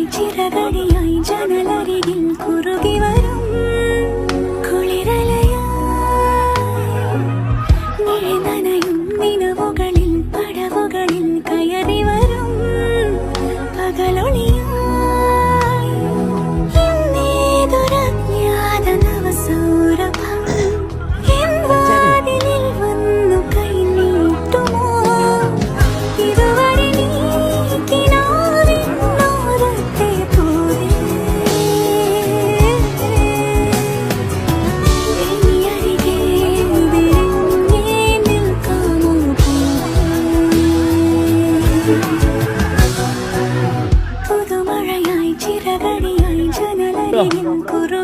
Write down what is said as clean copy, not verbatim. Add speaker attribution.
Speaker 1: ചിറകടിയായി ജനലരികിൽ കുറുകി വരും കുളിരലയായി നനയും നിലവുകളിൽ പടവുകളിൽ കയറി വരും പകലൊളിയായി ഇന്നേതൊരജ്ഞാത നവസൗരഭം എൻ വാതിലിൽ വന്നു കൈ നീട്ടുമോ ഇതുവരെ നീ കിനാവിനോരത്തെ പോലെ ഇനി അരികെ വിരിഞ്ഞേ നിൽക്കാമോ പുതുമഴയായി ചിറകടിയായി ജനലരികിൽ കുറു